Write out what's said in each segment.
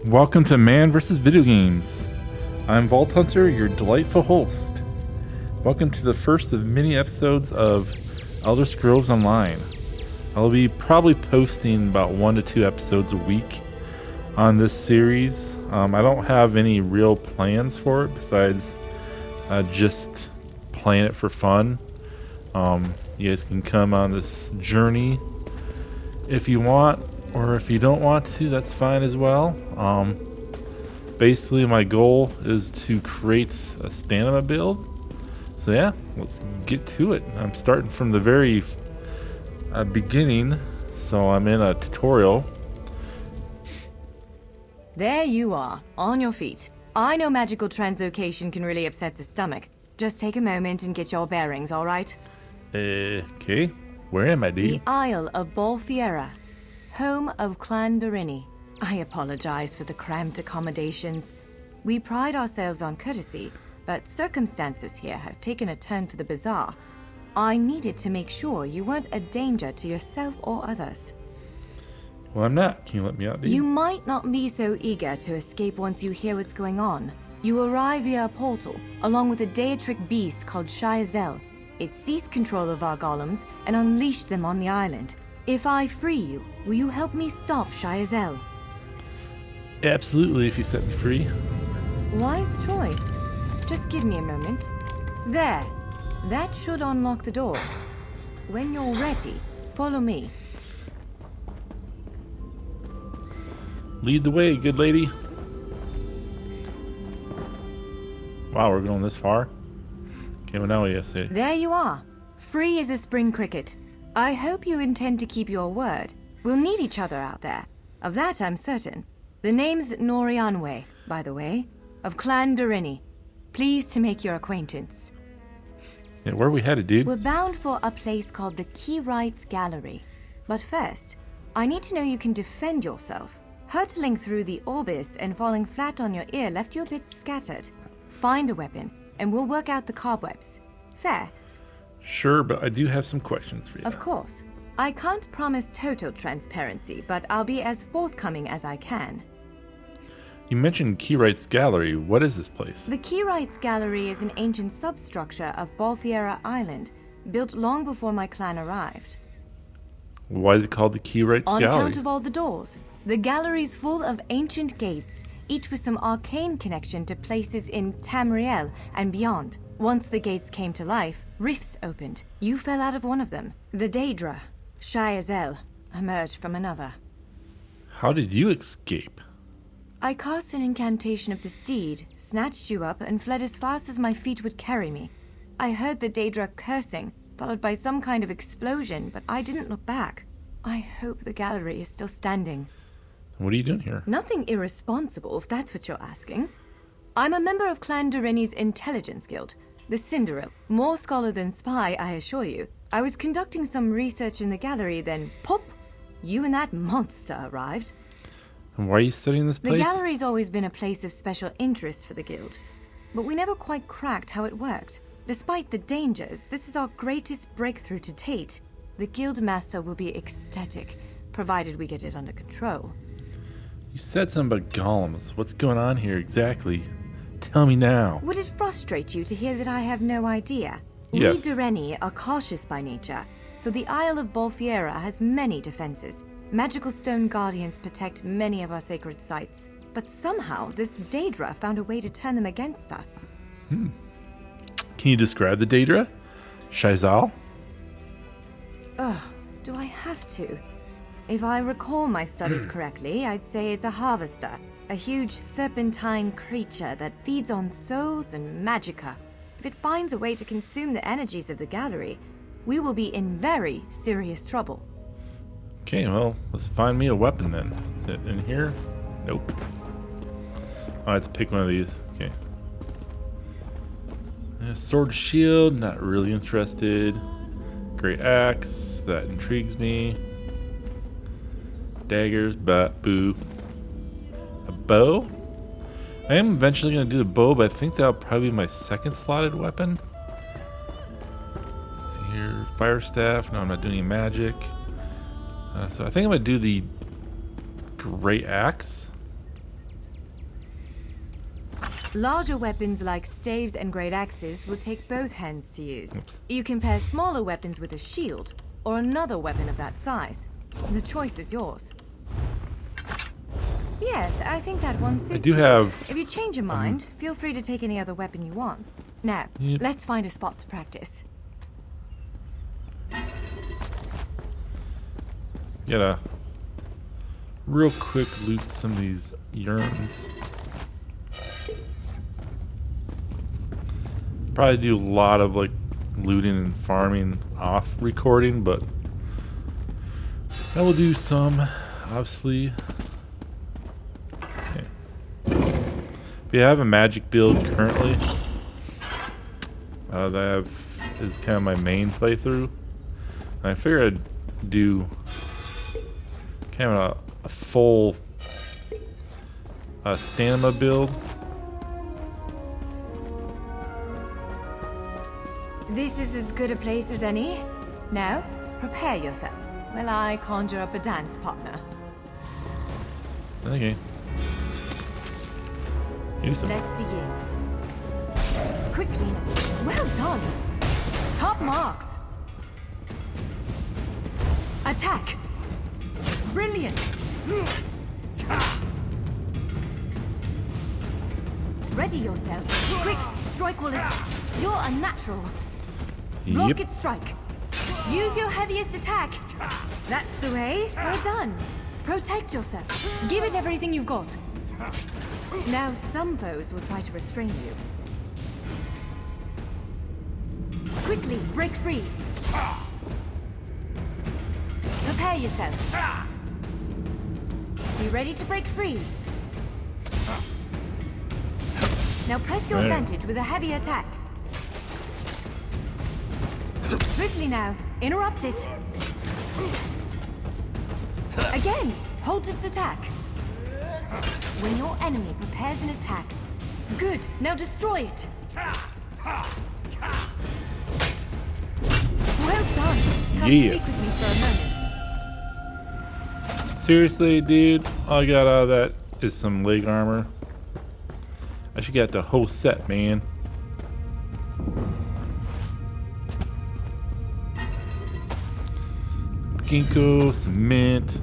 Welcome to Man vs. Video Games. I'm Vault Hunter, your delightful host. Welcome to the first of many episodes of Elder Scrolls Online. I'll be probably posting about 1 to 2 episodes a week on this series. I don't have any real plans for it besides just playing it for fun. You guys can come on this journey if you want, or if you don't want to, that's fine as well. Basically, my goal is to create a stamina build. So yeah, let's get to it. I'm starting from the very beginning, so I'm in a tutorial. There you are, on your feet. I know magical translocation can really upset the stomach. Just take a moment and get your bearings, all right? Okay. Where am I, dude? The Isle of Bolfiera, home of Clan Berini. I apologize for the cramped accommodations. We pride ourselves on courtesy, but circumstances here have taken a turn for the bizarre. I needed to make sure you weren't a danger to yourself or others. Well, I'm not. Can you let me out, dude? You might not be so eager to escape once you hear what's going on. You arrive via a portal, along with a deitric beast called Shayazel. It seized control of our golems and unleashed them on the island. If I free you, will you help me stop Shayazel? Absolutely, if you set me free. Wise choice. Just give me a moment. There. That should unlock the door. When you're ready, follow me. Lead the way, good lady. Wow, we're going this far? Okay, well now what do you say? There you are. Free as a spring cricket. I hope you intend to keep your word. We'll need each other out there. Of that I'm certain. The name's Norianwe, by the way, of Clan Berini. Pleased to make your acquaintance. Yeah, where are we headed, dude? We're bound for a place called the Keyrights Gallery. But first, I need to know you can defend yourself. Hurtling through the Orbis and falling flat on your ear left you a bit scattered. Find a weapon, and we'll work out the cobwebs. Fair? Sure, but I do have some questions for you. Of course. I can't promise total transparency, but I'll be as forthcoming as I can. You mentioned Keyrights Gallery. What is this place? The Keyrights Gallery is an ancient substructure of Bolfiera Island, built long before my clan arrived. Why is it called the Keyrights On Gallery? account of all the doors. The gallery's full of ancient gates, each with some arcane connection to places in Tamriel and beyond. Once the gates came to life, rifts opened. You fell out of one of them. The Daedra, Shayazel, emerged from another. How did you escape? I cast an incantation of the steed, snatched you up, and fled as fast as my feet would carry me. I heard the Daedra cursing, followed by some kind of explosion, but I didn't look back. I hope the gallery is still standing. What are you doing here? Nothing irresponsible, if that's what you're asking. I'm a member of Clan Dorini's Intelligence Guild, the Cinderella. More scholar than spy, I assure you. I was conducting some research in the gallery, then pop! You and that monster arrived. And why are you studying this place? The gallery's always been a place of special interest for the guild, but we never quite cracked how it worked. Despite the dangers, this is our greatest breakthrough to date. The guild master will be ecstatic, provided we get it under control. You said something about golems. What's going on here exactly? Tell me now. Would it frustrate you to hear that I have no idea? Yes. We Dureni are cautious by nature, so the Isle of Bolfiera has many defenses. Magical stone guardians protect many of our sacred sites, but somehow this Daedra found a way to turn them against us. Can you describe the Daedra? Shayazel? Ugh, do I have to? If I recall my studies correctly, I'd say it's a harvester, a huge serpentine creature that feeds on souls and magicka. If it finds a way to consume the energies of the gallery, we will be in very serious trouble. Okay, well, let's find me a weapon then. Is it in here? Nope. I have to pick one of these. Okay. Sword shield, not really interested. Great axe, that intrigues me. Daggers, but boo. A bow? I am eventually going to do the bow, but I think that'll probably be my second slotted weapon. Let's see here. Fire staff. No, I'm not doing any magic. So I think I'm going to do the great axe. Larger weapons like staves and great axes will take both hands to use. Oops. You can pair smaller weapons with a shield, or another weapon of that size. The choice is yours. Yes, I think that one suits I do you. have... If you change your mind, feel free to take any other weapon you want. Now, Yep. let's find a spot to practice. Gotta real quick loot some of these urns. Probably do a lot of like looting and farming off recording, but I will do some, obviously. Okay. If you have a magic build currently, that I have is kind of my main playthrough. And I figured I'd do kind of a full stamina build. This is as good a place as any. Now, prepare yourself while I conjure up a dance partner. Okay. Do some. Let's begin. Quickly. Well done. Top marks. Attack. Brilliant. Ready yourself. Quick, strike while it's... You're a natural. Yep. Rocket strike. Use your heaviest attack. That's the way. Well done. Protect yourself. Give it everything you've got. Now some foes will try to restrain you. Quickly, break free. Prepare yourself. Be ready to break free. Now press your advantage with a heavy attack. Swiftly now, interrupt it. Again, hold its attack. When your enemy prepares an attack. Good, now destroy it. Well done. Come speak with me for a moment. Seriously, dude, all I got out of that is some leg armor. I should get the whole set, man. Ginkgo, cement.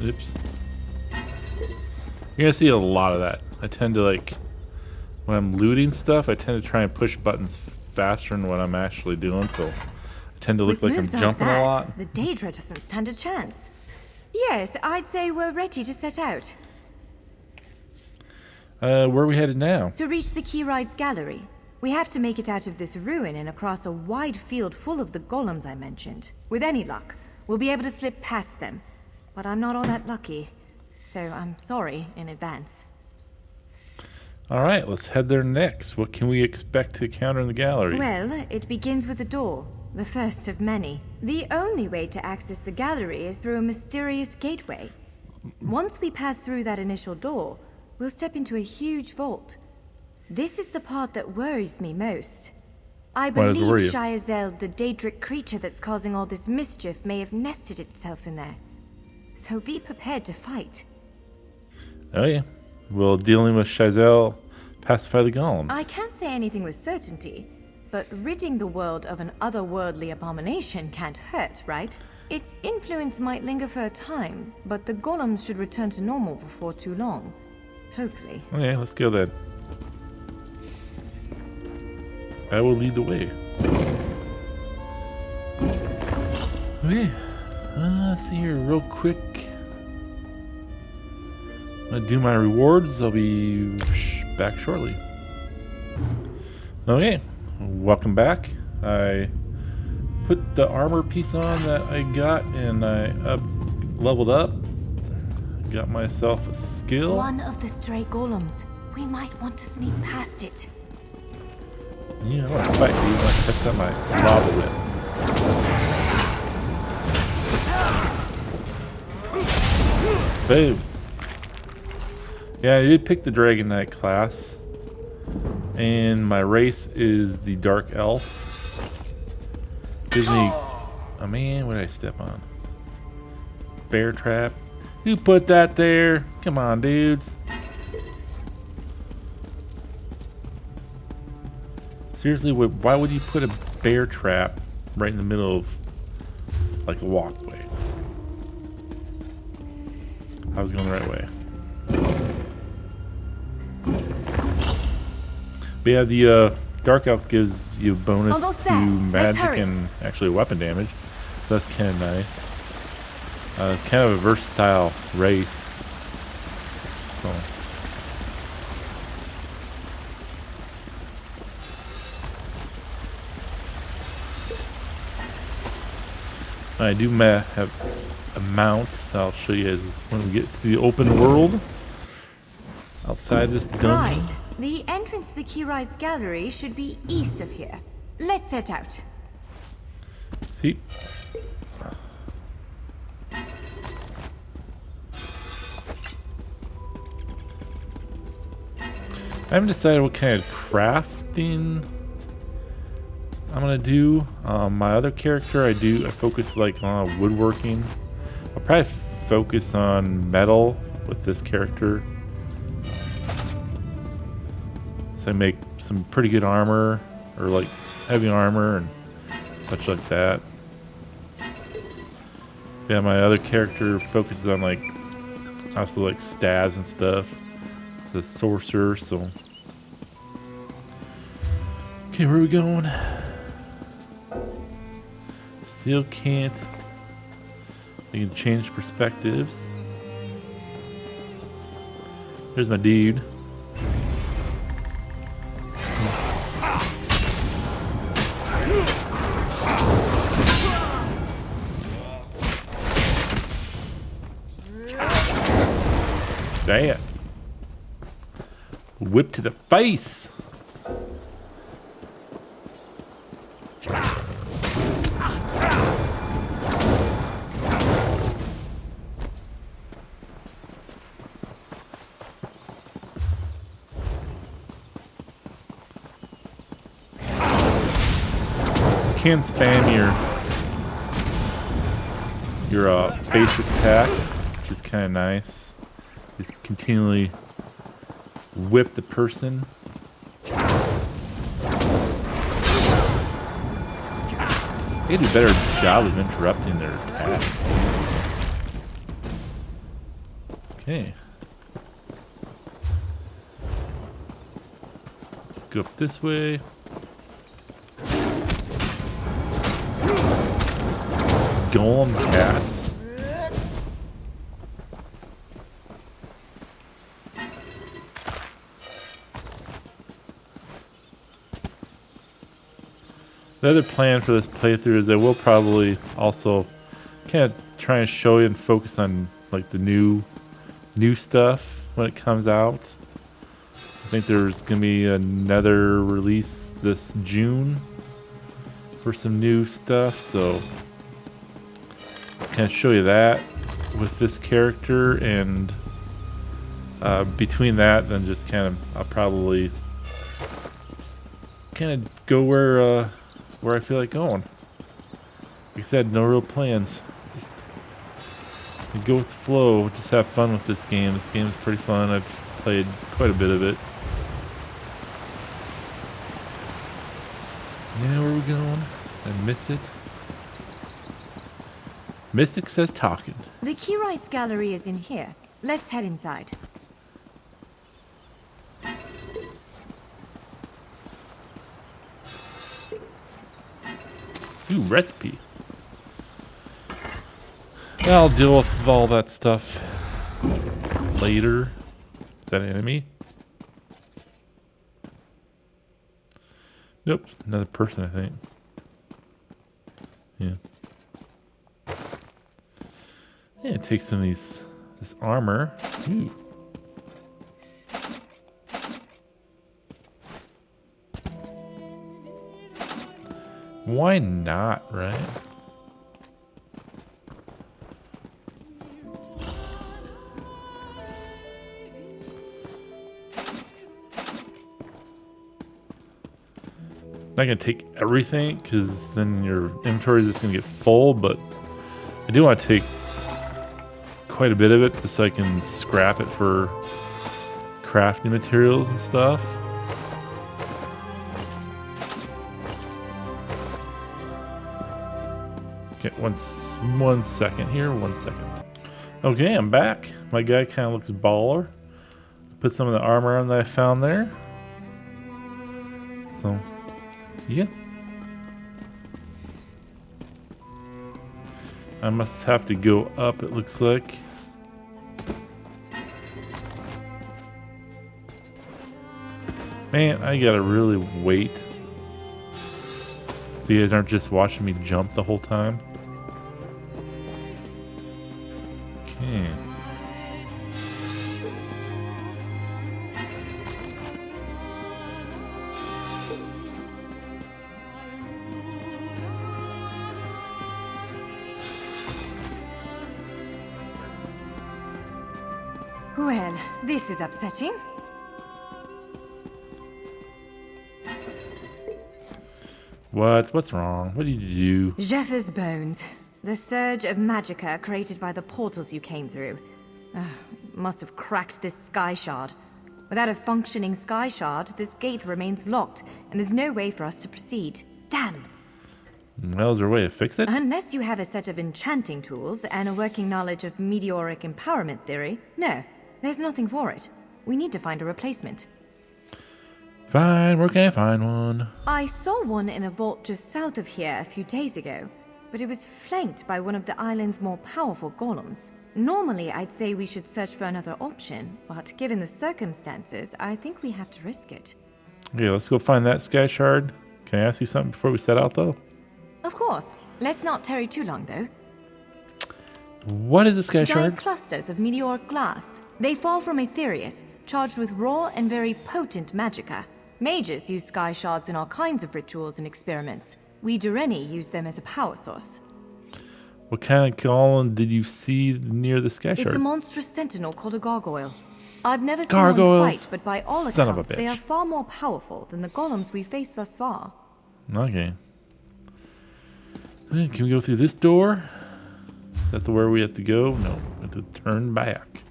Oops. You're gonna see a lot of that. I tend to like, when I'm looting stuff, I tend to try and push buttons faster than what I'm actually doing, so I tend to look like I'm moves jumping that, a lot. The Daedra doesn't stand a chance. Yes, I'd say we're ready to set out. Where are we headed now? To reach the Keyride's gallery, we have to make it out of this ruin and across a wide field full of the golems I mentioned. With any luck, we'll be able to slip past them. But I'm not all that lucky, so I'm sorry in advance. Alright, let's head there next. What can we expect to encounter in the gallery? Well, it begins with a door, the first of many. The only way to access the gallery is through a mysterious gateway. Once we pass through that initial door, we'll step into a huge vault. This is the part that worries me most. I Why does it worry believe you? Shayazel, the Daedric creature that's causing all this mischief, may have nested itself in there. So be prepared to fight. Oh yeah. Will dealing with Shazel pacify the golems? I can't say anything with certainty, but ridding the world of an otherworldly abomination can't hurt, right? Its influence might linger for a time, but the golems should return to normal before too long. Hopefully. Okay, let's go then. I will lead the way. Okay. Let's see here real quick. I'm gonna do my rewards. I'll be back shortly. Okay, welcome back. I put the armor piece on that I got and I leveled up. Got myself a skill. One of the stray golems. We might want to sneak past it. Yeah, I want to fight you. I want to test out my lava whip. Boom. Yeah, I did pick the Dragon Knight class. And my race is the Dark Elf. Gives me... Oh man, what did I step on? Bear trap. Who put that there? Come on, dudes. Seriously, why would you put a bear trap right in the middle of like a walkway? I was going the right way. But yeah, the Dark Elf gives you a bonus to magic and actually weapon damage. So that's kind of nice. Kind of a versatile race. So. I do have a mount that I'll show you guys when we get to the open world. Outside this dungeon. Right. The entrance to the Keyrights Gallery should be east of here. Let's set out. See? I haven't decided what kind of crafting I'm gonna do. My other character, I focus like on woodworking. I'll probably focus on metal with this character. So I make some pretty good armor, or like heavy armor and such like that. Yeah, my other character focuses on like also like stabs and stuff. It's a sorcerer, so. Okay, where are we going? Still can't. You can change perspectives. There's my dude. Damn. Whip to the face. Can spam your basic attack, which is kind of nice. Just continually whip the person. They do a better job of interrupting their attack. Okay. Go up this way. Golem cats. The other plan for this playthrough is I will probably also kind of try and show you and focus on like the new stuff when it comes out. I think there's gonna be another release this June for some new stuff, so kind of show you that with this character, and between that, then just kind of I'll probably kind of go where I feel like going. Like I said, no real plans. Just go with the flow. Just have fun with this game. This game is pretty fun. I've played quite a bit of it. Yeah, where are we going? I miss it. Mystic says talking. The Keyrights Gallery is in here. Let's head inside. Ooh, recipe. I'll deal with all that stuff later. Is that an enemy? Nope, another person, I think. Yeah. Yeah, take some of this armor. Ooh. Why not, right? not gonna take everything because then your inventory is just gonna get full, but I do want to take quite a bit of it just so I can scrap it for crafting materials and stuff. Okay, one second here, 1 second. Okay, I'm back. My guy kind of looks baller. Put some of the armor on that I found there. So, yeah. I must have to go up, it looks like. Man, I gotta really wait. So you guys aren't just watching me jump the whole time. Okay. Well, this is upsetting. What's wrong? What did you do? Jeffers' bones. The surge of magicka created by the portals you came through. Must have cracked this sky shard. Without a functioning sky shard, this gate remains locked, and there's no way for us to proceed. Damn! Well, is there a way to fix it? Unless you have a set of enchanting tools and a working knowledge of meteoric empowerment theory, no, there's nothing for it. We need to find a replacement. Fine, where can I find one? I saw one in a vault just south of here a few days ago, but it was flanked by one of the island's more powerful golems. Normally, I'd say we should search for another option, but given the circumstances, I think we have to risk it. Okay, let's go find that sky shard. Can I ask you something before we set out, though? Of course. Let's not tarry too long, though. What is a sky Giant shard? clusters of meteoric glass. They fall from Aetherius, charged with raw and very potent magicka. Mages use sky shards in all kinds of rituals and experiments. We Dureni use them as a power source. What kind of golem did you see near the sky shard? It's a monstrous sentinel called a gargoyle. I've never seen Gargoyles? one fight, but by all Son of a accounts, they bitch. are far more powerful than the golems we've faced thus far. Okay. Can we go through this door? Is that the where we have to go? No, we have to turn back.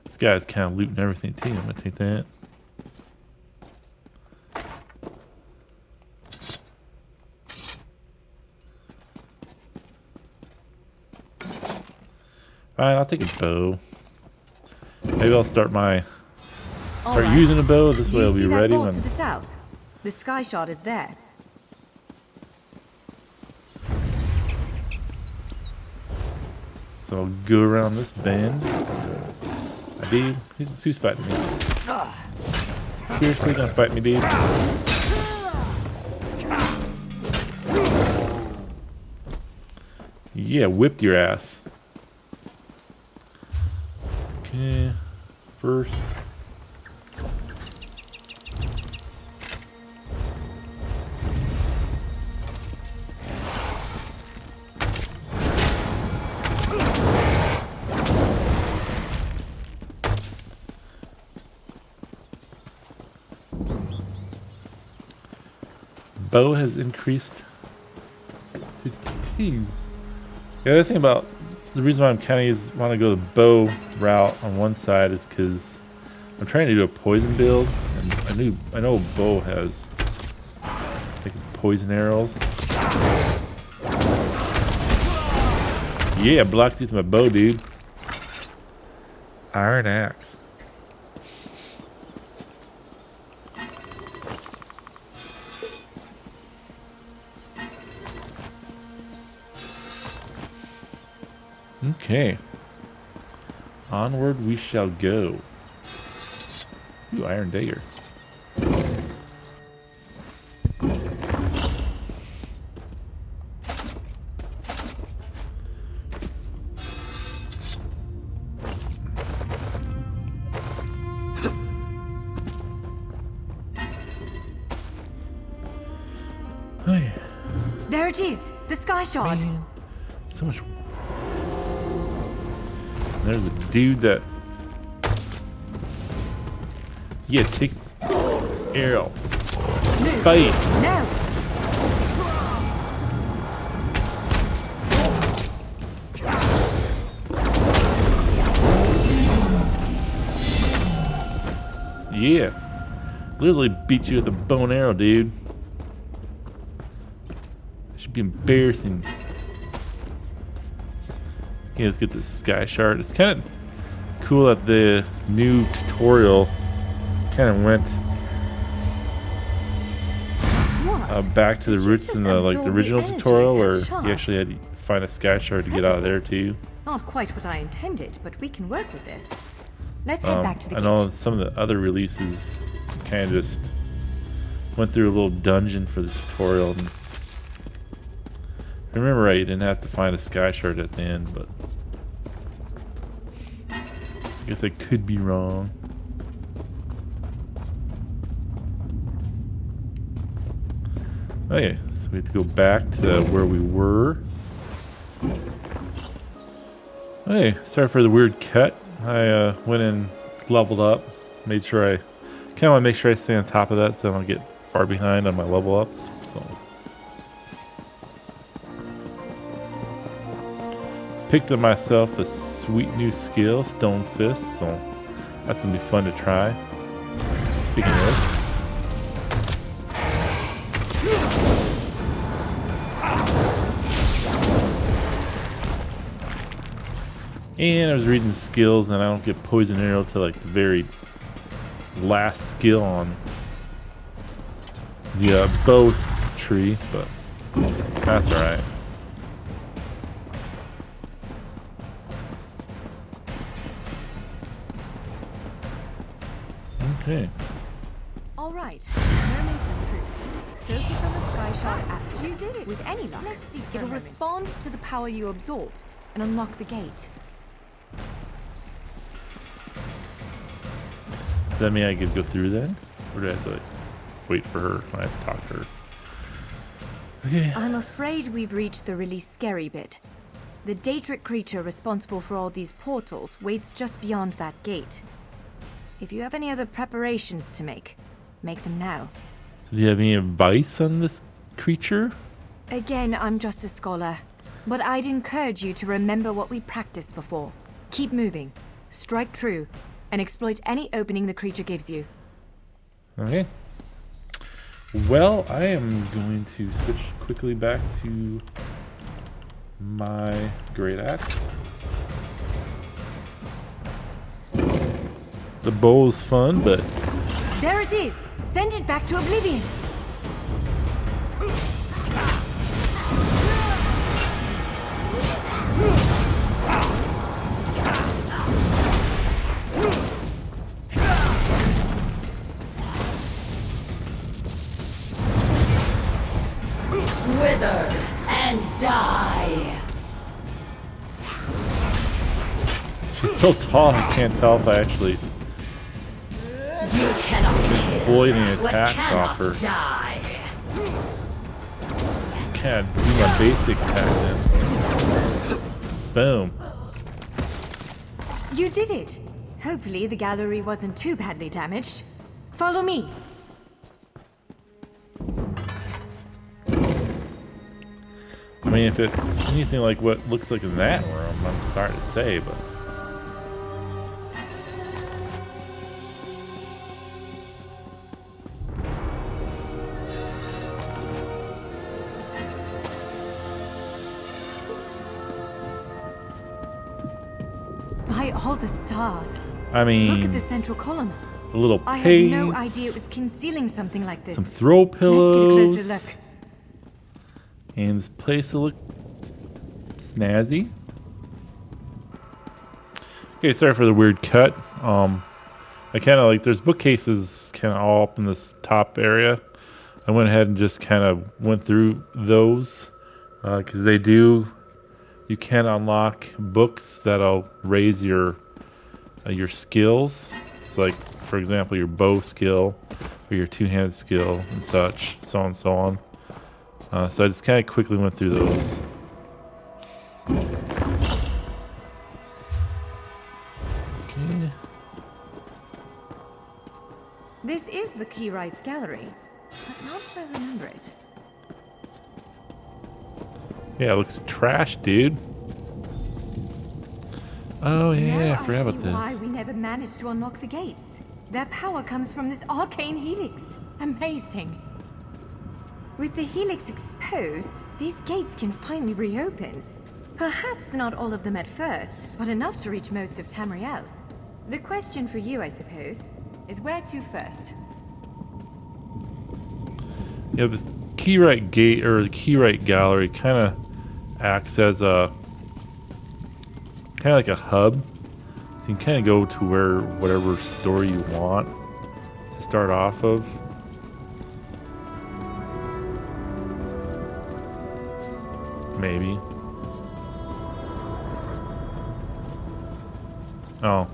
This guy's kind of looting everything too. I'm gonna take that. Fine, I'll take a bow. Maybe I'll start Alright. using a bow. This Do way you I'll be see that ready vault when. to the south? The sky shard is there. So I'll go around this bend. I do. Who's fighting me? Seriously gonna fight me, dude? Yeah, whipped your ass. Okay, first. Bow has increased 15. The other thing about the reason why I'm kind of want to go the bow route on one side is because I'm trying to do a poison build, and I know bow has like poison arrows. Yeah, blocked with my bow, dude. Iron axe. Okay. Onward we shall go. Ooh, iron dagger. There it is! The sky shard! Man, So much. There's a dude that. Yeah, take arrow. Move. Fight. No. Yeah. Literally beat you with a bow and arrow, dude. It should be embarrassing. Okay, let's get this sky shard. It's kind of cool that the new tutorial kind of went back to the roots in the original tutorial where you actually had to find a sky shard to get out of there too. Not quite what I intended, but we can work with this. Let's head back to the I gate. know some of the other releases kind of just went through a little dungeon for the tutorial. And if I remember right, you didn't have to find a sky shard at the end, but I guess I could be wrong. Okay, so we have to go back to where we were. Okay, sorry for the weird cut. I went and leveled up, made sure I kind of want to make sure I stay on top of that so I don't get far behind on my level ups. So picked up myself a sweet new skill, Stone Fist, so that's gonna be fun to try. Speaking of, and I was reading skills, and I don't get poison arrow till like the very last skill on the bow tree, but that's alright. Okay. Alright, moment of truth. Focus on the sky shard app. You did it. With any luck, it'll respond to the power you absorbed and unlock the gate. Does that mean I could go through then? Or do I have to like wait for her? I have to talk to her. Okay. I'm afraid we've reached the really scary bit. The Daedric creature responsible for all these portals waits just beyond that gate. If you have any other preparations to make them now. So do you have any advice on this creature? Again, I'm just a scholar, but I'd encourage you to remember what we practiced before. Keep moving, strike true, and exploit any opening the creature gives you. Okay. Well, I am going to switch quickly back to my great axe. The bow's fun, but There it is! Send it back to oblivion! Wither and die. she's so tall I can't tell if I actually You cannot exploiting what attacks off cannot her. die. Can't do my basic attack then. Boom. You did it! Hopefully the gallery wasn't too badly damaged. Follow me! I mean, if it's anything like what looks like in that room, I'm sorry to say, but By all the stars. I mean, Look at the central column. a little I had paint, no idea it was concealing something like this. some throw Let's pillows, get a closer look. and this place will look snazzy. Okay, sorry for the weird cut. I kind of like, there's bookcases kind of all up in this top area. I went ahead and just kind of went through those because you can unlock books that'll raise your skills. So like, for example, your bow skill or your two-handed skill and such, so on and so on. So I just kind of quickly went through those. This is the Keyrights Gallery, but not as I remember it. Yeah, it looks trash, dude. Oh yeah, I forgot about Why this. we never managed to unlock the gates. Their power comes from this arcane helix. Amazing. With the helix exposed, these gates can finally reopen. Perhaps not all of them at first, but enough to reach most of Tamriel. The question for you, I suppose, is where to first? Yeah, this Keyright Gate or the Keyright Gallery kind of acts as a kind of like a hub. So you can kind of go to where whatever story you want to start off of. Maybe. Oh,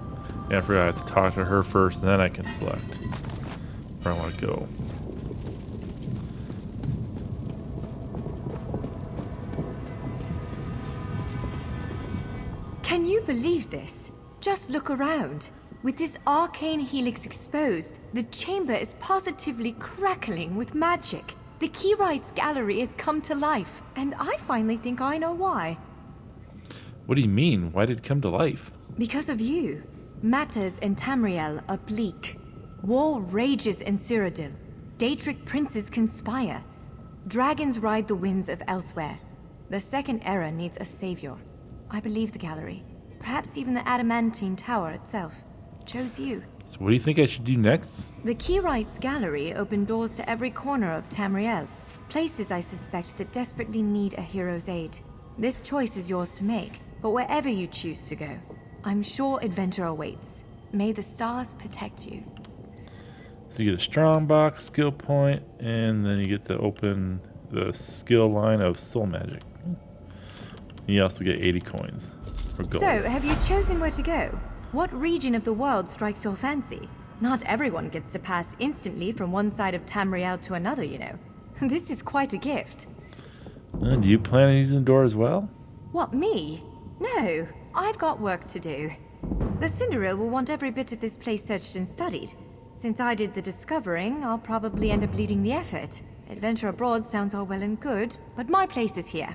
yeah, I forgot. I have to talk to her first, and then I can select where I want to go. Can you believe this? Just look around. With this arcane helix exposed, the chamber is positively crackling with magic. The Keyrights Gallery has come to life, and I finally think I know why. What do you mean? Why did it come to life? Because of you. Matters in Tamriel are bleak. War rages in Cyrodiil. Daedric princes conspire. Dragons ride the winds of elsewhere. The Second Era needs a savior. I believe the gallery, perhaps even the Adamantine Tower itself, chose you. So what do you think I should do next? The Keyrights Gallery opened doors to every corner of Tamriel, places I suspect that desperately need a hero's aid. This choice is yours to make, but wherever you choose to go, I'm sure adventure awaits. May the stars protect you. So you get a strong box, skill point, and then you get to open the skill line of soul magic. You also get 80 coins for gold. So, have you chosen where to go? What region of the world strikes your fancy? Not everyone gets to pass instantly from one side of Tamriel to another, you know. This is quite a gift. Do you plan on using the door as well? What, me? No, I've got work to do. The Cinderil will want every bit of this place searched and studied. Since I did the discovering, I'll probably end up leading the effort. Adventure abroad sounds all well and good, but my place is here.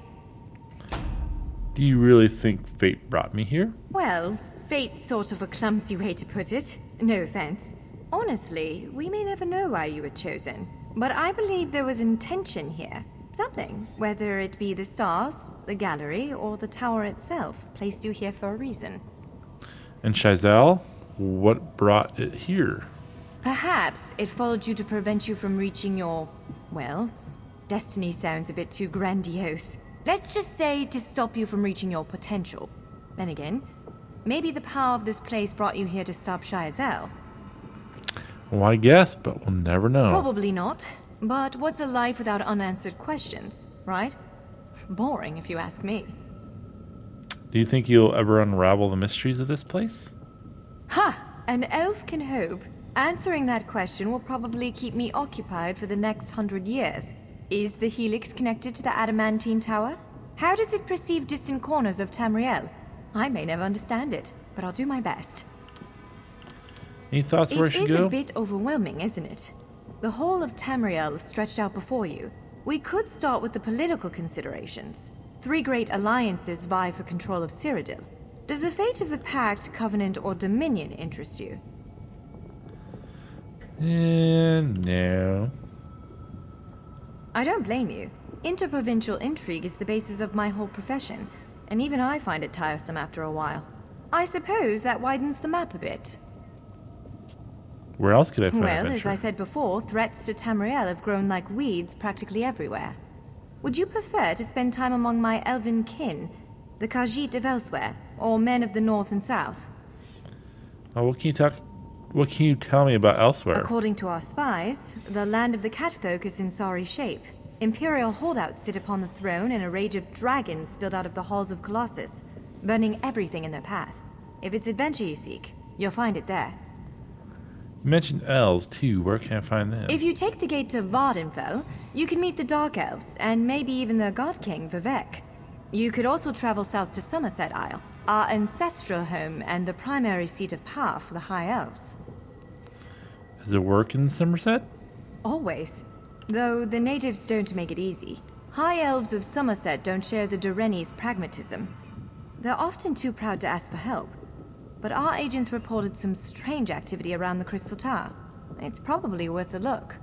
Do you really think fate brought me here? Well, fate's sort of a clumsy way to put it. No offense. Honestly, we may never know why you were chosen. But I believe there was intention here. Something, whether it be the stars, the gallery, or the tower itself, placed you here for a reason. And Shazel, what brought it here? Perhaps it followed you to prevent you from reaching your, well, destiny sounds a bit too grandiose. Let's just say to stop you from reaching your potential. Then again, maybe the power of this place brought you here to stop Shazel. Well, I guess, but we'll never know. Probably not. But what's a life without unanswered questions, right? Boring, if you ask me. Do you think you'll ever unravel the mysteries of this place? Ha! An elf can hope. Answering that question will probably keep me occupied for the next 100 years. Is the helix connected to the Adamantine Tower? How does it perceive distant corners of Tamriel? I may never understand it, but I'll do my best. Any thoughts where I should It is go? a bit overwhelming, isn't it? The whole of Tamriel is stretched out before you. We could start with the political considerations. 3 great alliances vie for control of Cyrodiil. Does the fate of the Pact, Covenant, or Dominion interest you? No. I don't blame you. Interprovincial intrigue is the basis of my whole profession, and even I find it tiresome after a while. I suppose that widens the map a bit. Where else could I find Well, adventure? as I said before, threats to Tamriel have grown like weeds practically everywhere. Would you prefer to spend time among my elven kin, the Khajiit of elsewhere, or men of the north and south? Oh, what can you tell me about elsewhere? According to our spies, the land of the catfolk is in sorry shape. Imperial holdouts sit upon the throne, and a rage of dragons spilled out of the halls of Colossus, burning everything in their path. If it's adventure you seek, you'll find it there. You mentioned elves, too. Where can I find them? If you take the gate to Vardenfell, you can meet the Dark Elves, and maybe even the God King, Vivek. You could also travel south to Somerset Isle, our ancestral home and the primary seat of power for the High Elves. Does it work in Somerset? Always. Though the natives don't make it easy. High elves of Somerset don't share the Durrani's pragmatism. They're often too proud to ask for help. But our agents reported some strange activity around the Crystal Tower. It's probably worth a look.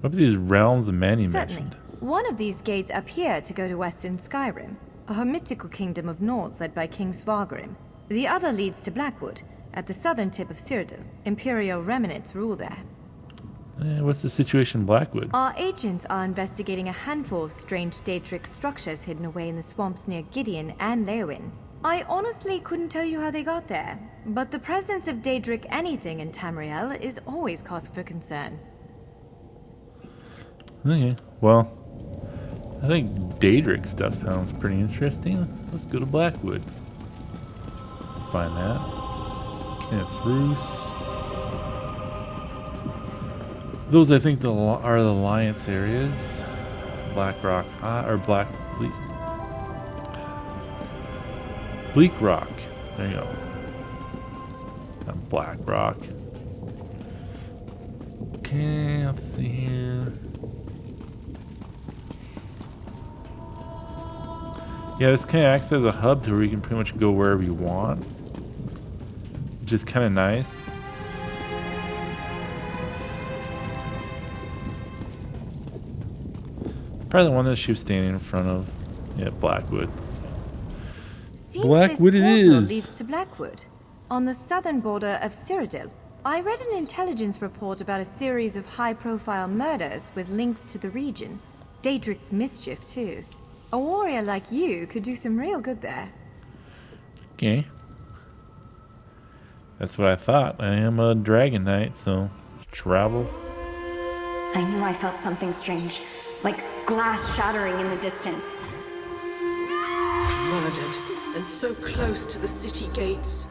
What are these realms of man you Certainly. mentioned? One of these gates appear to go to Western Skyrim, a mythical kingdom of Nords led by King Svargrim. The other leads to Blackwood, at the southern tip of Cyrodiil. Imperial remnants rule there. What's the situation in Blackwood? Our agents are investigating a handful of strange Daedric structures hidden away in the swamps near Gideon and Leowyn. I honestly couldn't tell you how they got there, but the presence of Daedric anything in Tamriel is always cause for concern. Okay, well, I think Daedric stuff sounds pretty interesting. Let's go to Blackwood. Find that. Kenneth's Roost. Those, I think, are the Alliance areas. Black Rock, or Bleak Rock. There you go. Not Black Rock. Okay, let's see here. Yeah, this kind of acts as a hub to where you can pretty much go wherever you want, which is kind of nice. Probably the one that she was standing in front of. Yeah, Blackwood. Seems Blackwood this it portal is. leads to Blackwood, on the southern border of Cyrodiil. I read an intelligence report about a series of high-profile murders with links to the region. Daedric mischief, too. A warrior like you could do some real good there. Okay. That's what I thought. I am a Dragon Knight, so travel. I knew I felt something strange, like glass shattering in the distance. Murdered, and so close to the city gates.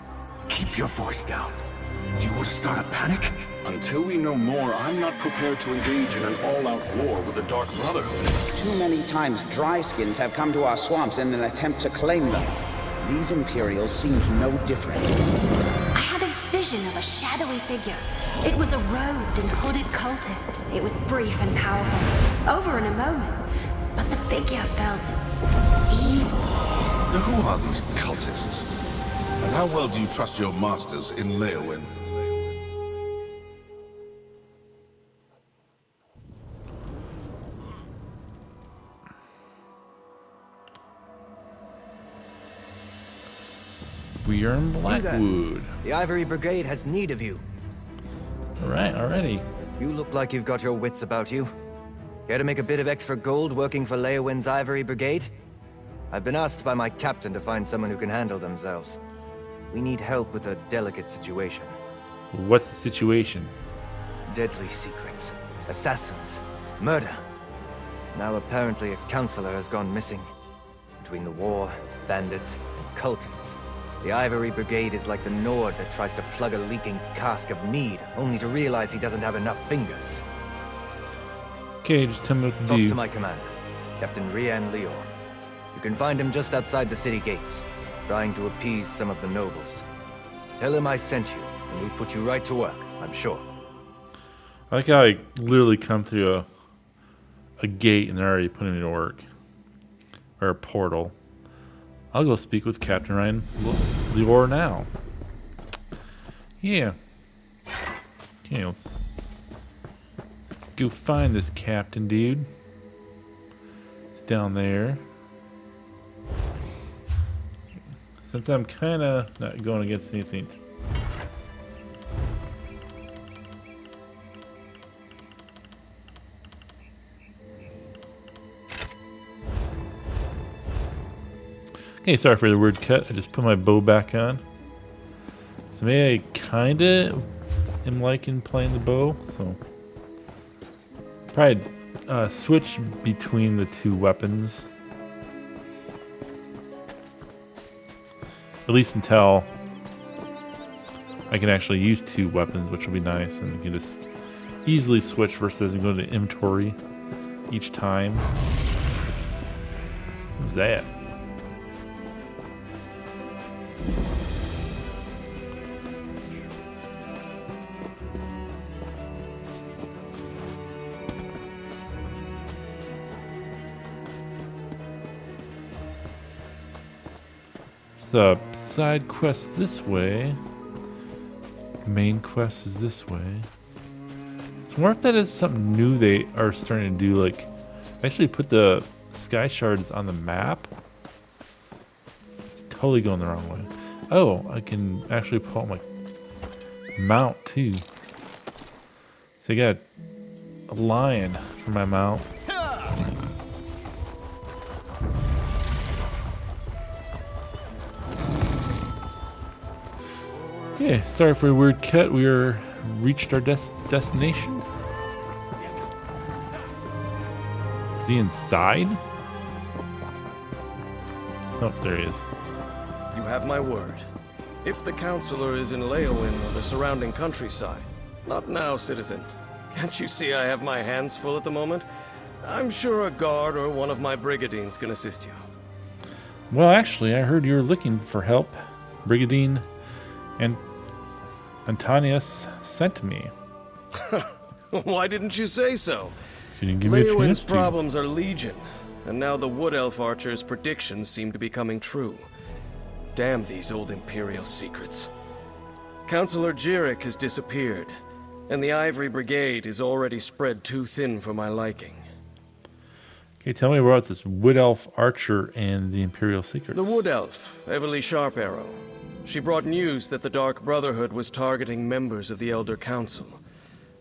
Keep your voice down. Do you want to start a panic? Until we know more, I'm not prepared to engage in an all-out war with the Dark Brotherhood. Too many times dryskins have come to our swamps in an attempt to claim them. These Imperials seemed no different. I had a vision of a shadowy figure. It was a robed and hooded cultist. It was brief and powerful, over in a moment. But the figure felt evil. Now, who are these cultists? And how well do you trust your masters in Leowyn? We are in Blackwood. The Ivory Brigade has need of you. Alright, already. You look like you've got your wits about you. Care to make a bit of extra gold working for Leowyn's Ivory Brigade? I've been asked by my captain to find someone who can handle themselves. We need help with a delicate situation. What's the situation? Deadly secrets, assassins, murder. Now apparently a counselor has gone missing. Between the war, bandits, and cultists, the Ivory Brigade is like the Nord that tries to plug a leaking cask of mead, only to realize he doesn't have enough fingers. Okay, just tell me what to Talk do. to my commander, Captain Rian Leor. You can find him just outside the city gates, trying to appease some of the nobles. Tell him I sent you, and we'll put you right to work, I'm sure. I like how I literally come through a gate and they're already putting me to work. Or a portal. I'll go speak with Captain Ryan Leor now. Yeah. Okay, let's go find this captain dude. He's down there. Since I'm kind of not going against anything. Okay, sorry for the word cut. I just put my bow back on. So maybe I kind of am liking playing the bow. So probably switch between the two weapons. At least until I can actually use two weapons, which will be nice, and you can just easily switch versus going to inventory each time. What's that? There's a side quest this way. Main quest is this way. So I wonder if that is something new they are starting to do, like actually put the sky shards on the map. It's totally going the wrong way. Oh, I can actually pull out my mount too. So I got a lion for my mount. Okay, sorry for a weird cut. We are reached our destination. Is he inside? Oh, there he is. You have my word. If the counselor is in Leowin or the surrounding countryside. Not now, citizen. Can't you see I have my hands full at the moment? I'm sure a guard or one of my brigadines can assist you. Well, actually, I heard you were looking for help. Brigadine and Antonius sent me. Why didn't you say so? Can you give me a chance Leowin's to? problems are legion, and now the Wood Elf Archer's predictions seem to be coming true. Damn these old Imperial secrets. Counselor Jirik has disappeared, and the Ivory Brigade is already spread too thin for my liking. Okay, tell me about this Wood Elf Archer and the Imperial secrets. The Wood Elf, Everly Sharparrow. She brought news that the Dark Brotherhood was targeting members of the Elder Council,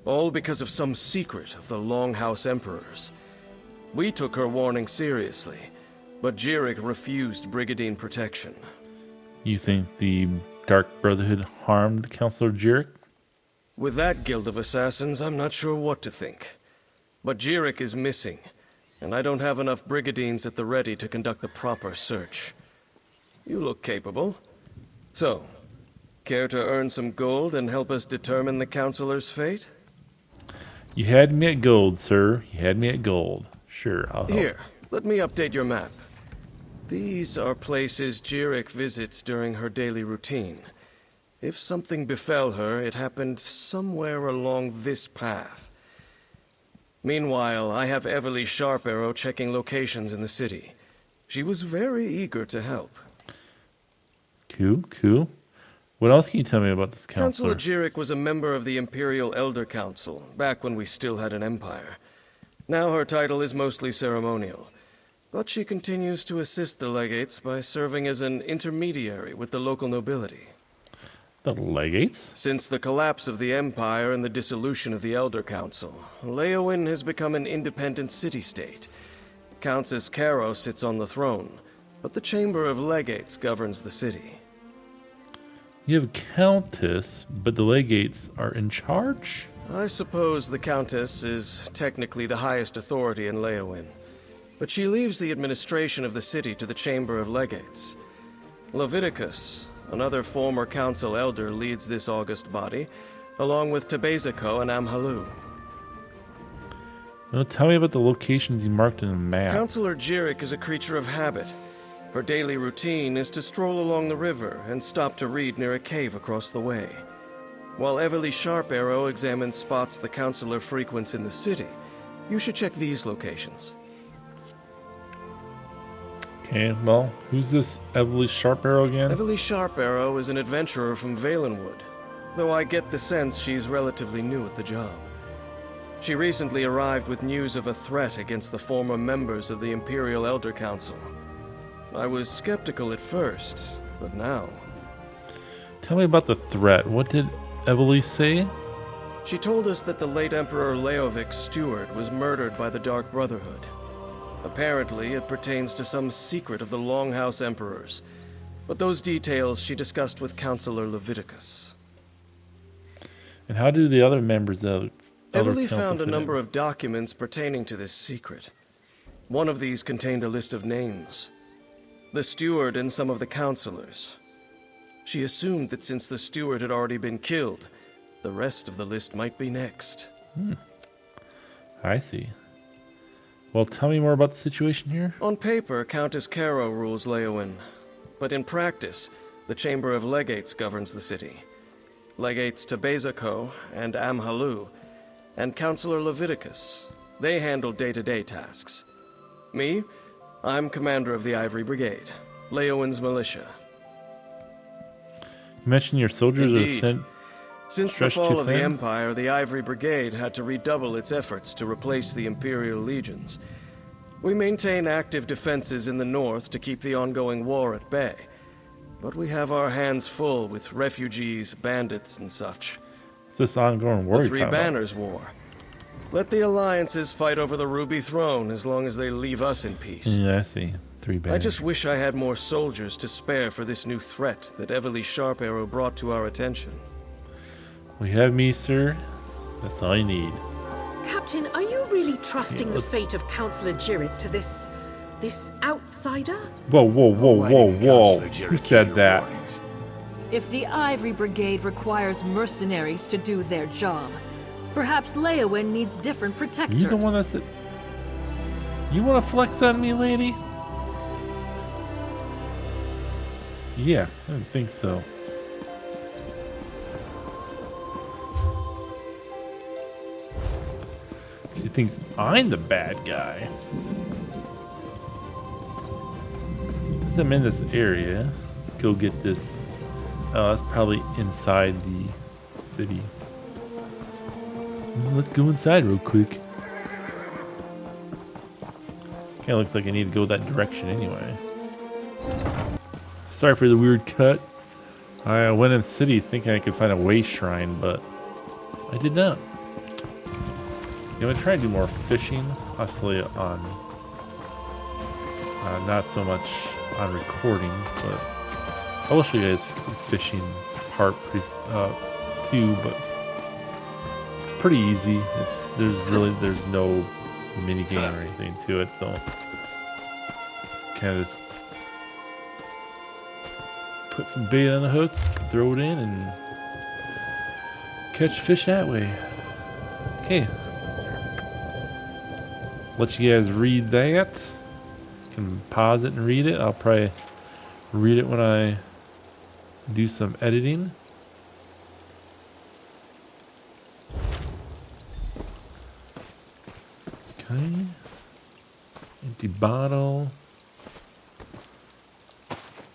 all because of some secret of the Longhouse Emperors. We took her warning seriously, but Jirik refused Brigadine protection. You think the Dark Brotherhood harmed Counselor Jirik? With that guild of assassins, I'm not sure what to think. But Jirik is missing, and I don't have enough Brigadines at the ready to conduct the proper search. You look capable. So, care to earn some gold and help us determine the Counselor's fate? You had me at gold, sir. You had me at gold. Sure, I'll help. Here, let me update your map. These are places Jirik visits during her daily routine. If something befell her, it happened somewhere along this path. Meanwhile, I have Everly Sharparrow checking locations in the city. She was very eager to help. Cool. What else can you tell me about this counselor? Counselor Jirik was a member of the Imperial Elder Council, back when we still had an empire. Now her title is mostly ceremonial, but she continues to assist the legates by serving as an intermediary with the local nobility. The legates? Since the collapse of the Empire and the dissolution of the Elder Council, Leowin has become an independent city-state. Countess Caro sits on the throne, but the Chamber of Legates governs the city. You have a countess, but the legates are in charge? I suppose the Countess is technically the highest authority in Leowin, but she leaves the administration of the city to the Chamber of Legates. Leviticus, another former council elder, leads this august body, along with Tebezako and Amhalu. Well, tell me about the locations you marked in the map. Counselor Jirik is a creature of habit. Her daily routine is to stroll along the river and stop to read near a cave across the way. While Everly Sharparrow examines spots the counselor frequents in the city, you should check these locations. Okay, well, who's this Everly Sharparrow again? Everly Sharparrow is an adventurer from Valenwood, though I get the sense she's relatively new at the job. She recently arrived with news of a threat against the former members of the Imperial Elder Council. I was skeptical at first, but now... Tell me about the threat. What did Everly say? She told us that the late Emperor Leovic's steward was murdered by the Dark Brotherhood. Apparently, it pertains to some secret of the Longhouse Emperors, but those details she discussed with Counselor Leviticus. And how do the other members of Everly found a number of documents pertaining to this secret. One of these contained a list of names. The steward and some of the counselors. She assumed that since the steward had already been killed, the rest of the list might be next. I see. Well, tell me more about the situation here. On paper, Countess Caro rules Leowin, but in practice, the Chamber of Legates governs the city. Legates Tebezako and Amhalu, and Counselor Leviticus. They handle day-to-day tasks. Me? I'm commander of the Ivory Brigade, Leowin's militia. You mentioned your soldiers Indeed. are thin. Since the stretched too fall of the thin? Empire, the Ivory Brigade had to redouble its efforts to replace the Imperial legions. We maintain active defenses in the north to keep the ongoing war at bay. But we have our hands full with refugees, bandits, and such. It's this ongoing war. The you're Three talking about. Banners War. Let the alliances fight over the Ruby Throne as long as they leave us in peace. Yeah, I see. Three banners. I just wish I had more soldiers to spare for this new threat that Everly Sharp Arrow brought to our attention. We have me, sir. That's all you need. Captain, are you really trusting the fate of Councillor Jirik to this outsider? Whoa, whoa, whoa, whoa, whoa. Who said that? If the Ivory Brigade requires mercenaries to do their job, perhaps Leowyn needs different protectors. You the one that said... You want to flex on me, lady? Yeah, I didn't think so. She thinks I'm the bad guy. Since I'm in this area, let's go get this. Oh, that's probably inside the city. Let's go inside real quick. Kinda looks like I need to go that direction anyway. Sorry for the weird cut. I went in the city thinking I could find a way shrine, but I did not. I'm gonna try and do more fishing, possibly on, not so much on recording, but I will show you guys the fishing part too, but it's pretty easy. There's no mini game or anything to it, so it's kind of just put some bait on the hook, throw it in, and catch fish that way. Okay. Let you guys read that. You can pause it and read it. I'll probably read it when I do some editing. Okay. Empty bottle.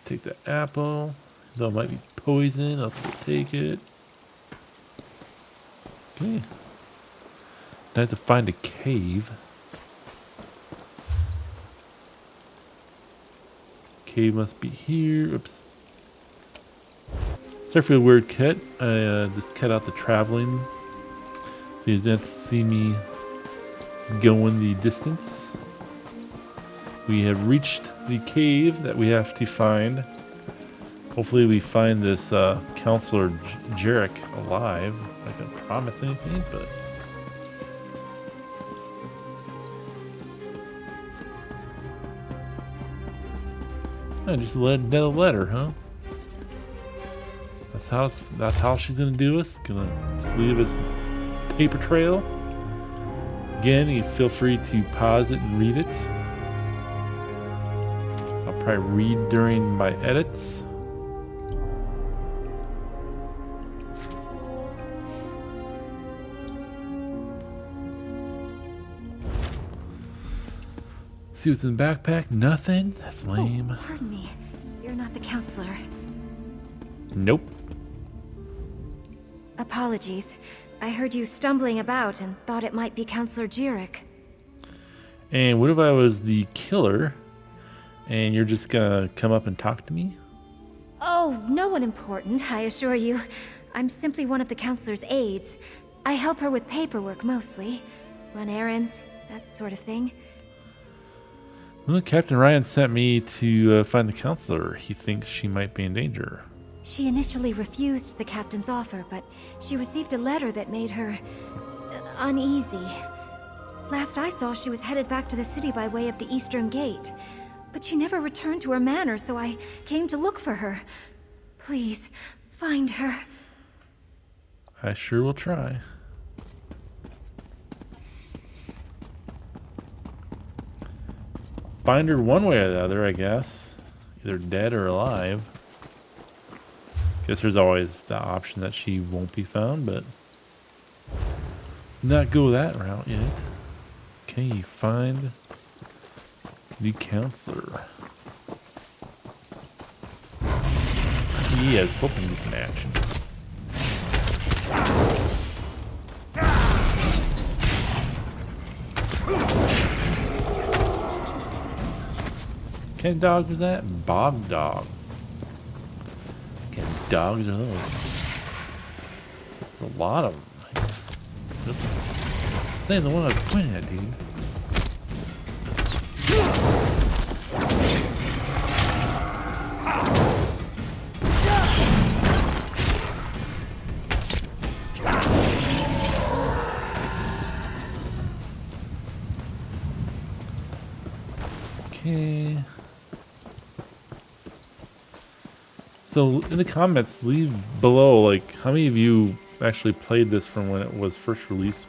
Take the apple. Though it might be poison, I'll still take it. Okay. I have to find a cave. Cave must be here. Oops. Sorry for the weird cut. I just cut out the traveling. So you didn't see me going the distance. We have reached the cave that we have to find. Hopefully we find this Counselor Jirik alive. I can't promise anything, but... I just let a letter, huh? That's how she's gonna do us. Gonna just leave us paper trail. Again, you feel free to pause it and read it. I'll probably read during my edits. See what's in the backpack? Nothing? That's lame. Oh, pardon me. You're not the counselor. Nope. Apologies. I heard you stumbling about and thought it might be Counselor Jirik. And what if I was the killer and you're just gonna come up and talk to me? Oh, no one important, I assure you. I'm simply one of the counselor's aides. I help her with paperwork mostly. Run errands, that sort of thing. Well, Captain Ryan sent me to find the counselor. He thinks she might be in danger. She initially refused the captain's offer, but she received a letter that made her uneasy. Last I saw, she was headed back to the city by way of the Eastern Gate. But she never returned to her manor, so I came to look for her. Please, find her. I sure will try. Find her one way or the other, I guess. Either dead or alive. Guess there's always the option that she won't be found, but let's not go that route yet. Okay, find the counselor. Yeah, I was hoping to get some action. What kind of dog was that? Bog dog. What kind of dogs are those? A lot of them. Oops. This ain't the one I was pointing at, dude. Okay. So in the comments, leave below, like, how many of you actually played this from when it was first released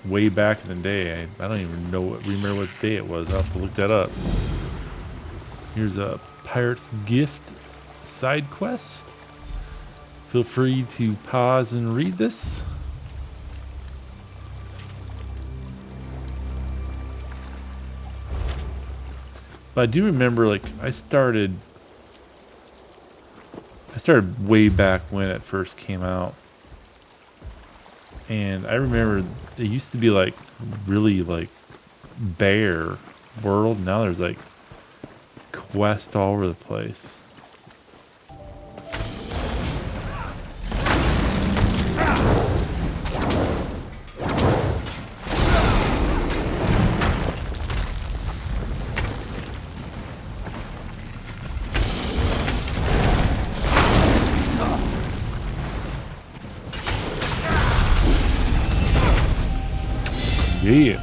way back in the day? I don't even remember what day it was. I'll have to look that up. Here's a Pirate's Gift side quest. Feel free to pause and read this. But I do remember, like, I started way back when it first came out. And I remember it used to be like really like bare world. Now there's like quests all over the place. Yeah.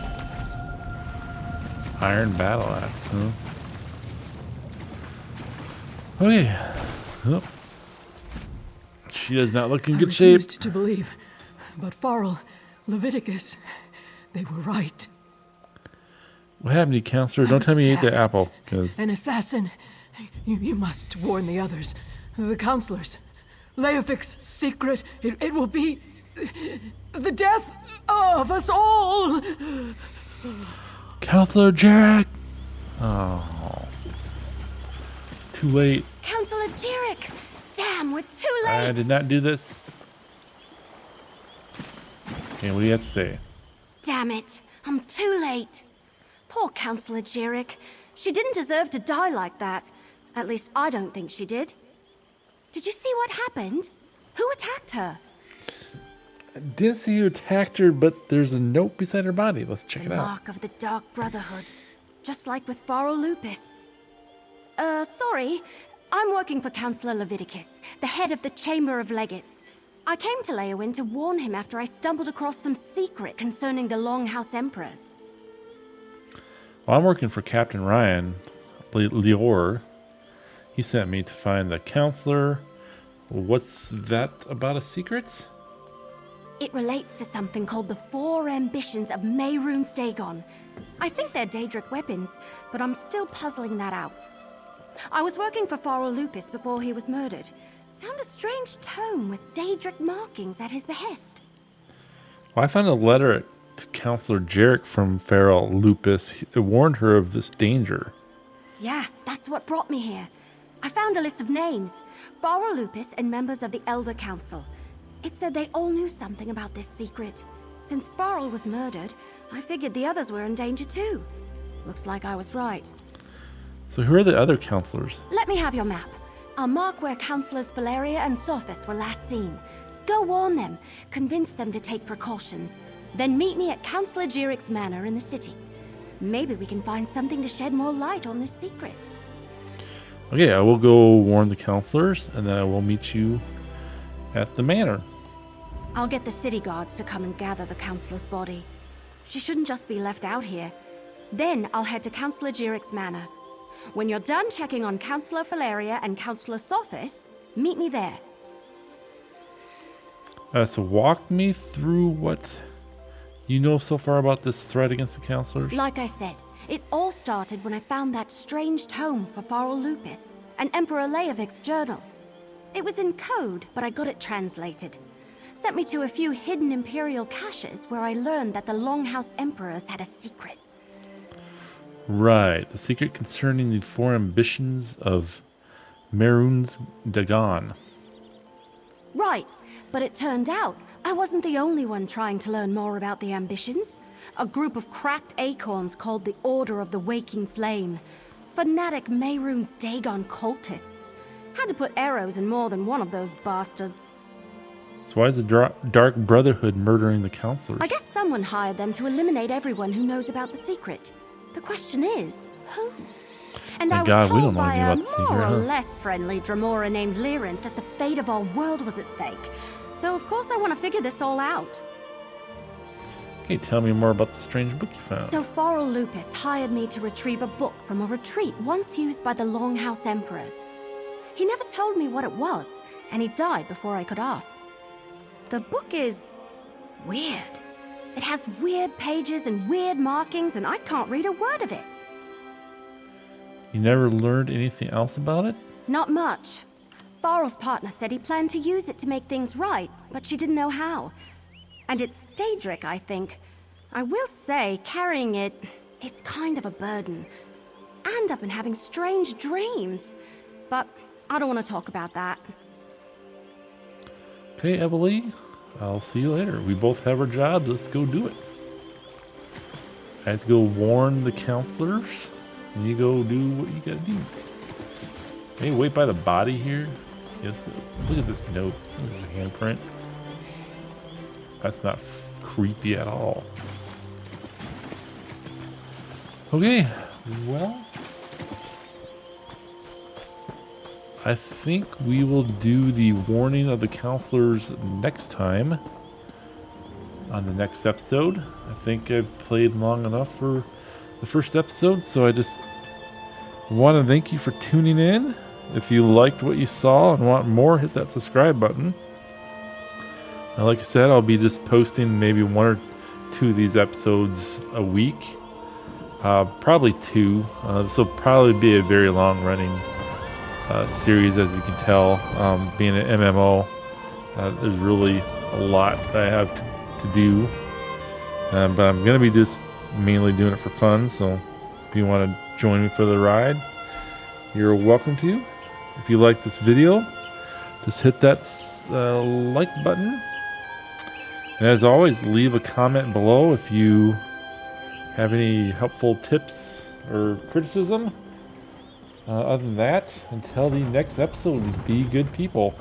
Iron battle axe, huh? Okay. Oh. She does not look in good shape. I refused to believe, but Farrell, Leviticus, they were right. What happened to you, counselor? Don't tell me you ate the apple. Cause An assassin. You must warn the others, the counselors. Leofic's secret. It will be the death of us all. Counselor Jarek. Oh, it's too late. Counselor Jarek! Damn, we're too late! I did not do this. Okay, what do you have to say? Damn it, I'm too late. Poor Counselor Jarek. She didn't deserve to die like that. At least I don't think she did. Did you see what happened? Who attacked her? I didn't see who attacked her, but there's a note beside her body. Let's check it out. Mark of the Dark Brotherhood. Just like with Farrell Lupus. Sorry. I'm working for Counselor Leviticus, the head of the Chamber of Legates. I came to Leowin to warn him after I stumbled across some secret concerning the Longhouse Emperors. Well, I'm working for Captain Ryan Lior. He sent me to find the counselor. What's that about a secret? It relates to something called the Four Ambitions of Mehrunes Dagon. I think they're Daedric weapons, but I'm still puzzling that out. I was working for Farrell Lupus before he was murdered. Found a strange tome with Daedric markings at his behest. Well, I found a letter to Counselor Jarek from Farrell Lupus. It warned her of this danger. Yeah, that's what brought me here. I found a list of names. Farrell Lupus and members of the Elder Council. It said they all knew something about this secret. Since Farrell was murdered, I figured the others were in danger too. Looks like I was right. So who are the other counselors? Let me have your map. I'll mark where Councillors Valeria and Sophis were last seen. Go warn them, convince them to take precautions. Then meet me at Councillor Jirek's manor in the city. Maybe we can find something to shed more light on this secret. Okay, I will go warn the counselors, and then I will meet you at the manor. I'll get the city guards to come and gather the Councillor's body. She shouldn't just be left out here. Then I'll head to Councillor Jirek's manor. When you're done checking on Councillor Valeria and Councillor Sophis, meet me there. So walk me through what you know so far about this threat against the counselors. Like I said, it all started when I found that strange tome for Farrell Lupus, and Emperor Leovic's journal. It was in code, but I got it translated. Sent me to a few hidden Imperial caches where I learned that the Longhouse Emperors had a secret. Right, the secret concerning the four ambitions of Mehrunes Dagon. Right, but it turned out I wasn't the only one trying to learn more about the ambitions. A group of cracked acorns called the Order of the Waking Flame. Fanatic Mehrunes Dagon cultists. Had to put arrows in more than one of those bastards. So why is the Dark Brotherhood murdering the counselors? I guess someone hired them to eliminate everyone who knows about the secret. The question is, who? And My I was God, we don't told know by anything a about the secret, more or huh? less friendly Dremora named Lyrinth that the fate of our world was at stake. So of course I want to figure this all out. Okay, tell me more about the strange book you found. So Foral Lupus hired me to retrieve a book from a retreat once used by the Longhouse Emperors. He never told me what it was, and he died before I could ask. The book is weird. It has weird pages and weird markings, and I can't read a word of it. You never learned anything else about it? Not much. Farrell's partner said he planned to use it to make things right, but she didn't know how. And it's Daedric, I think. I will say, carrying it's kind of a burden. And I've been having strange dreams. But I don't want to talk about that. Okay, Evelie, I'll see you later. We both have our jobs. Let's go do it. I have to go warn the counselors, and you go do what you gotta do. Hey, wait by the body here. Yes, look at this note. This is a handprint. That's not creepy at all. Okay, well, I think we will do the warning of the counselors next time on the next episode. I think I've played long enough for the first episode, so I just want to thank you for tuning in. If you liked what you saw and want more, hit that subscribe button. And like I said, I'll be just posting maybe 1 or 2 of these episodes a week. Probably 2. This will probably be a very long running series, as you can tell. Being an MMO, there's really a lot that I have to do. But I'm going to be just mainly doing it for fun. So if you want to join me for the ride, you're welcome to. If you like this video, just hit that like button. And as always, leave a comment below if you have any helpful tips or criticism. Other than that, until the next episode, be good people.